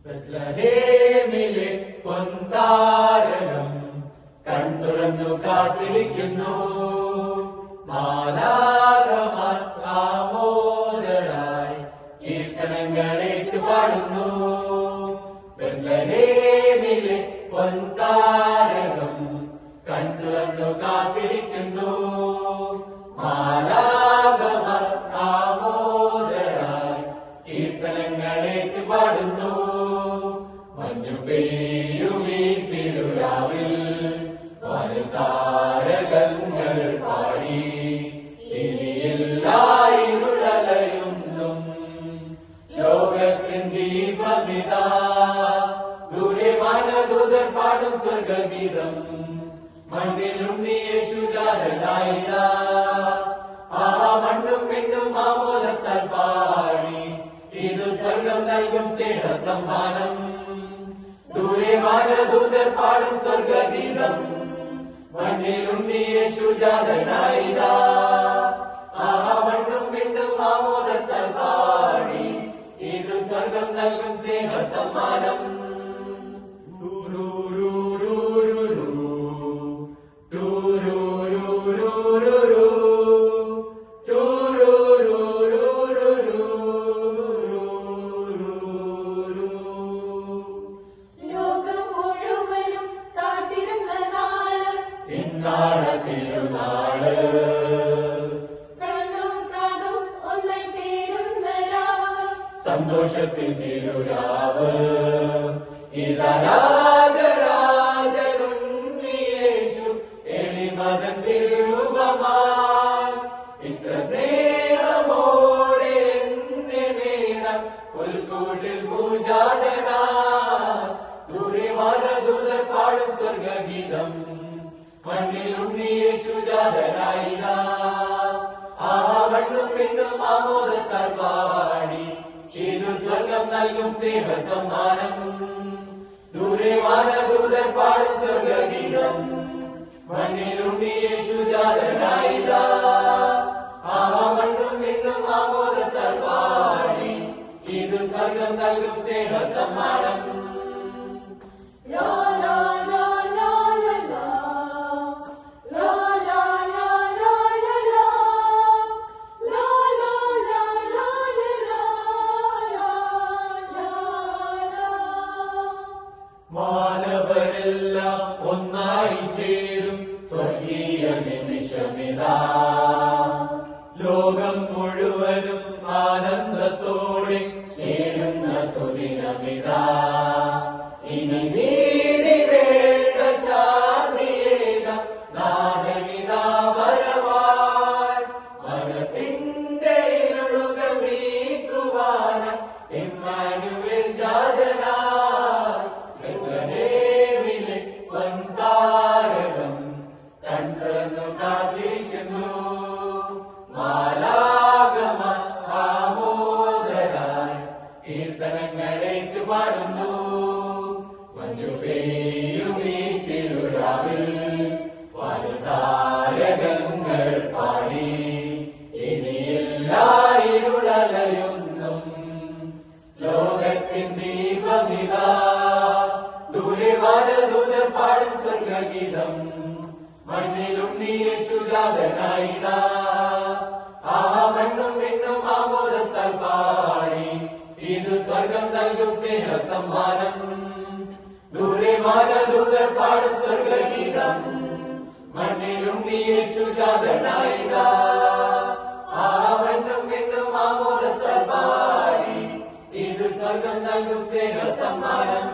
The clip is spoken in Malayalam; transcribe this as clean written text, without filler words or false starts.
ബത്ലഹേമിലെ പൊൻതാരകം കൺതുറന്നു കാത്തിരിക്കുന്നു. മാലാഖമാർ ആമോദരായി കീർത്തനങ്ങൾ ഏറ്റുപാടുന്നു. ബത്ലഹേമിലെ പൊൻതാരകം കൺതുറന്നു കാത്തിരിക്കുന്നു. മാലാഖമാർ ആമോദരായി കീർത്തനങ്ങൾ ഏറ്റുപാടുന്നു. മഞ്ഞു പെയ്യുമീ തിരുരാവിൽ താരകങ്ങൾ പാടി ഇനിയില്ലായിരുളലയുന്നും ലോകത്തിൻ ദീപമിതാ. ദൂരെ വാനദൂതർ പാടും സ്വർഗഗീതം മണ്ണിലുണ്ണി യേശുജാതനായിതാ. ആ മണ്ണും പെണ്ണും ആമോദത്താൽ പാടി ഇത് സ്വർഗം നൽകും സ്നേഹ സമ്മാനം. ദൂരെ വാനദൂതർ പാടും സ്വർഗഗീതം മണ്ണിലുണ്ണി യേശുജാതനായിതാ. ആ മണ്ണും പെണ്ണും ആമോദത്താൽ പാടി ഇത് സ്വർഗം നൽകും സ്നേഹ സമ്മാനം. തിരുനാള് കണ്ണും കാതും ഒന്നായി ചേരുന്ന രാവ്, സന്തോഷത്തിൽ തിരുരാവ്. ഇതരാജരാജനുണ്ണിയേശു എളിമതൻ തിരുരൂപമായി ഇത്ര സ്നേഹമോടെ വേണം പുൽക്കൂട്ടിൽ പൂജാതനാ. ദൂരെ വാനദൂതർ പാടും സ്വർഗഗീതം മണ്ണിലുണ്ണി യേശുജാതനായിതാ. ആ മണ്ണും പെണ്ണും ആമോദത്താൽ പാടി ഇത് സ്വർഗം നൽകും സ്നേഹ സമ്മാനം. ദൂരെ വാനദൂതർ പാടും സ്വർഗഗീതം മണ്ണിലുണ്ണി യേശുജാതനായിതാ. ആ മണ്ണും പെണ്ണും ആമോദത്താൽ പാടി ഇത് സ്വർഗം നൽകും സ്നേഹ സമ്മാനം. ലാ ലാ ലാ ലാ ലാ ലാ, ലാ ലാ ലാ ലാ ലാ ലാ, ലാ ലാ ലാ ലാ ലാ ലാ ലാ. മാനവരെല്ലാം ഒന്നായി ചേരും സ്വർഗീയ നിമിഷമിതാ. ലോകം മുഴുവനും ആനന്ദത്തോടെ ചേരുന്ന സുദിനമിതാ. ഇനി നീതി വേണ്ട ശാന്തിയേക നാദനിതാ വരവായി. മനസ്സിന്റെ ഇരുളുകൾ നീക്കുവാൻ ഇമ്മാനുവേൽ ജാതനായി. ബത്ലഹേമിലെ പൊൻതാരകം കൺതുറന്നു കാത്തിരിക്കുന്നു. മാലാഖമാർ ആമോദരായി കീർത്തനങ്ങൾ ഏറ്റുപാടുന്നു. മഞ്ഞു പെയ്യുമീ തിരുരാവിൽ താരകങ്ങൾ പാടി ഇനിയില്ലായിരുളലയുന്നും ലോകത്തിൻ ദീപമിതാ. ദൂരെ വാനദൂതർ പാടും സ്വർഗഗീതം മണ്ണിലുണ്ണി യേശുജാതനായിതാ. ആ മണ്ണും പെണ്ണും ആമോദത്താൽ പാടി ഇത് സ്വർഗം നൽകും സ്നേഹ സമ്മാനം. ദൂരെ വാനദൂതർ പാടും സ്വർഗഗീതം മണ്ണിലുണ്ണി യേശുജാതനായിതാ. ആ മണ്ണും പെണ്ണും ആമോദത്താൽ പാടി ഇത് സ്വർഗം നൽകും സ്നേഹ സമ്മാനം.